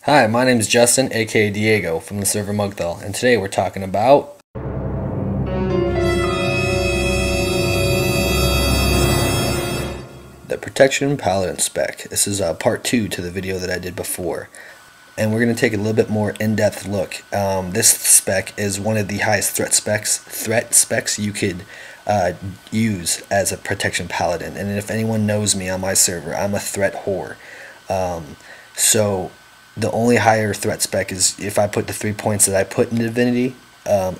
Hi, my name is Justin, aka Diego, from the server Mugthal, and today we're talking about the Protection Paladin spec. This is part 2 to the video that I did before, and we're going to take a little bit more in-depth look. This spec is one of the highest threat specs you could use as a Protection Paladin, and if anyone knows me on my server, I'm a threat whore. So the only higher threat spec is if I put the 3 points that I put in Divinity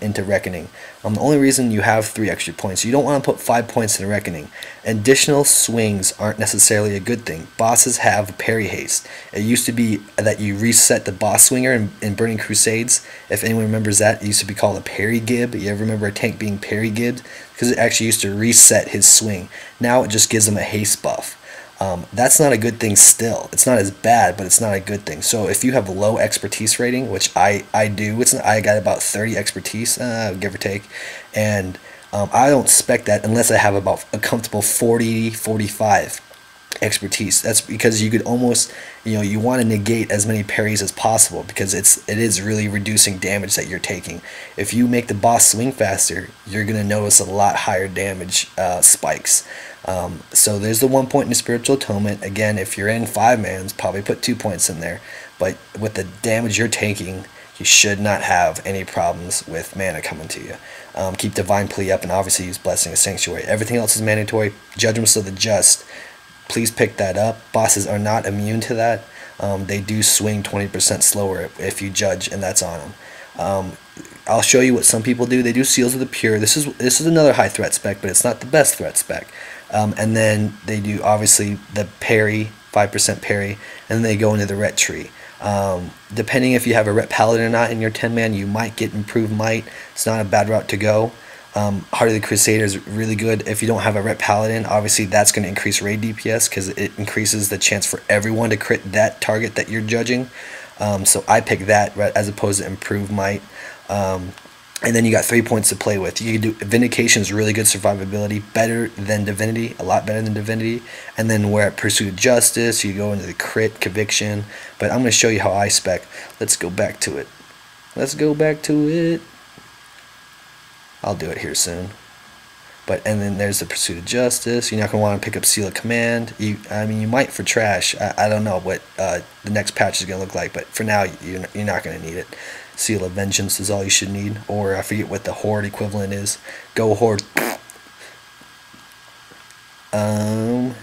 into Reckoning. The only reason you have 3 extra points, you don't want to put 5 points in Reckoning. Additional swings aren't necessarily a good thing. Bosses have parry haste. It used to be that you reset the boss swinger in Burning Crusades. If anyone remembers that, it used to be called a parry gib. You ever remember a tank being parry gibbed? Because it actually used to reset his swing. Now it just gives him a haste buff. That's not a good thing still. It's not as bad, but it's not a good thing. So if you have low expertise rating, which I do, I got about 30 expertise, give or take, and I don't spec that unless I have about a comfortable 40, 45 expertise. That's because you could almost, you want to negate as many parries as possible because it is really reducing damage that you're taking. If you make the boss swing faster, you're going to notice a lot higher damage spikes. So there's the 1 point in Spiritual Atonement. Again, if you're in 5-mans, probably put 2 points in there. But with the damage you're taking, you should not have any problems with mana coming to you. Keep Divine Plea up and obviously use Blessing of Sanctuary. Everything else is mandatory. Judgments of the Just, please pick that up. Bosses are not immune to that. They do swing 20% slower if you judge, and that's on them. I'll show you what some people do. They do Seals of the Pure. This is another high threat spec, but it's not the best threat spec. And then they do obviously the parry, 5% parry, and then they go into the ret tree. Depending if you have a ret paladin or not in your 10-man, you might get improved might. It's not a bad route to go. Heart of the Crusader is really good. If you don't have a ret paladin, obviously that's going to increase raid DPS because it increases the chance for everyone to crit that target that you're judging. So I pick that as opposed to improved might. And then you got 3 points to play with. You can do Vindication is really good survivability, better than Divinity, a lot better than Divinity. And then we're at Pursuit of Justice, you go into the crit, Conviction. But I'm going to show you how I spec. Let's go back to it. I'll do it here soon. And then there's the Pursuit of Justice. You're not going to want to pick up Seal of Command. You might for trash. I don't know what the next patch is going to look like, but for now, you're not going to need it. Seal of Vengeance is all you should need, or I forget what the Horde equivalent is. Go Horde.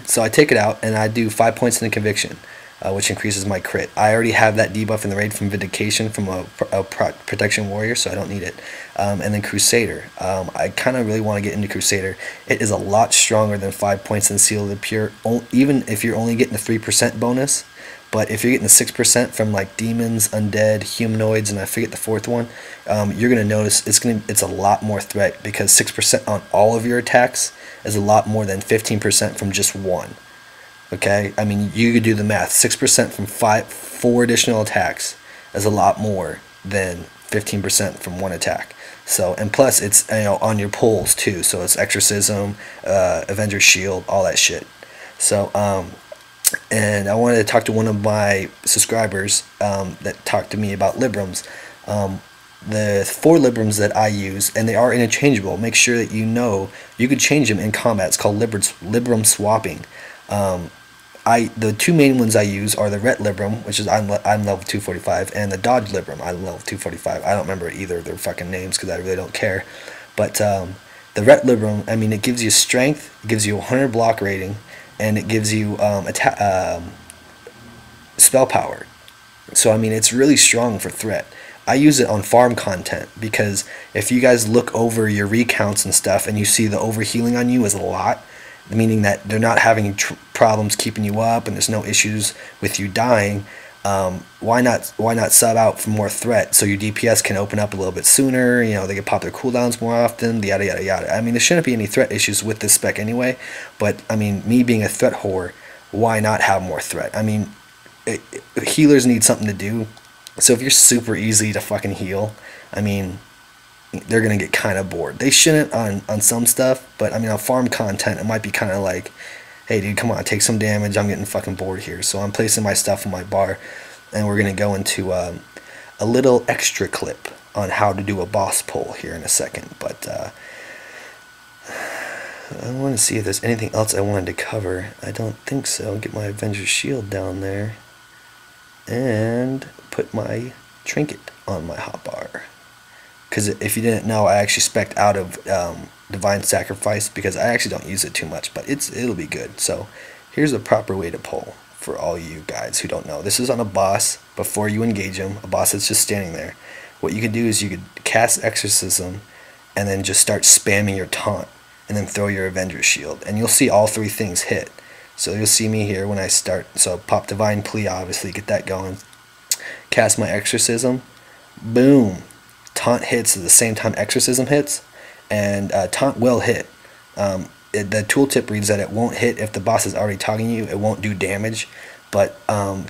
So I take it out, and I do 5 points in the Conviction, which increases my crit. I already have that debuff in the raid from Vindication from a Protection Warrior, so I don't need it. And then Crusader. I kind of really want to get into Crusader. It is a lot stronger than 5 points in Seal of the Pure, even if you're only getting the 3% bonus. But if you're getting the 6% from like demons, undead, humanoids, and I forget the fourth one, you're gonna notice it's a lot more threat because 6% on all of your attacks is a lot more than 15% from just one. Okay, I mean you could do the math. 6% from 4 additional attacks is a lot more than 15% from one attack. So, and plus it's on your pulls too. So it's Exorcism, Avenger's Shield, all that shit. So and I wanted to talk to one of my subscribers that talked to me about librams. The 4 librams that I use, and they are interchangeable. Make sure that you can change them in combat. It's called libram swapping. The 2 main ones I use are the Ret Libram, which is I'm level 245, and the Dodge Libram, I'm level 245. I don't remember either of their fucking names because I really don't care. But the Ret Libram, it gives you strength, it gives you 100 block rating, and it gives you spell power. So it's really strong for threat. I use it on farm content because if you guys look over your recounts and stuff and you see the overhealing on you is a lot, meaning that they're not having problems keeping you up and there's no issues with you dying, why not sub out for more threat so your DPS can open up a little bit sooner, they can pop their cooldowns more often, yada yada yada. There shouldn't be any threat issues with this spec anyway, but me being a threat whore, why not have more threat? Healers need something to do, so if you're super easy to fucking heal, they're gonna get kind of bored. They shouldn't on some stuff, but on farm content it might be kind of like, hey dude, come on, take some damage, I'm getting fucking bored here. So I'm placing my stuff on my bar. and we're going to go into a little extra clip on how to do a boss pull here in a second. But I want to see if there's anything else I wanted to cover. I don't think so. Get my Avenger shield down there and put my trinket on my hotbar. Because if you didn't know, I actually spec'd out of Divine Sacrifice because I actually don't use it too much, but it'll be good. So here's the proper way to pull for all you guys who don't know. This is on a boss before you engage him, a boss that's just standing there. What you could do is you could cast Exorcism and then just start spamming your taunt and then throw your Avenger shield, and you'll see all three things hit. So you'll see me here when I start. So pop Divine Plea, obviously, get that going. Cast my Exorcism, boom. Taunt hits at the same time Exorcism hits, and taunt will hit. The tooltip reads that it won't hit if the boss is already taunting you. It won't do damage, but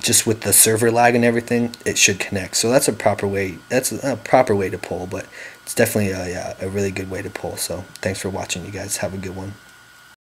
just with the server lag and everything, it should connect. So that's a proper way. That's a proper way to pull, but it's definitely a really good way to pull. So thanks for watching, you guys. Have a good one.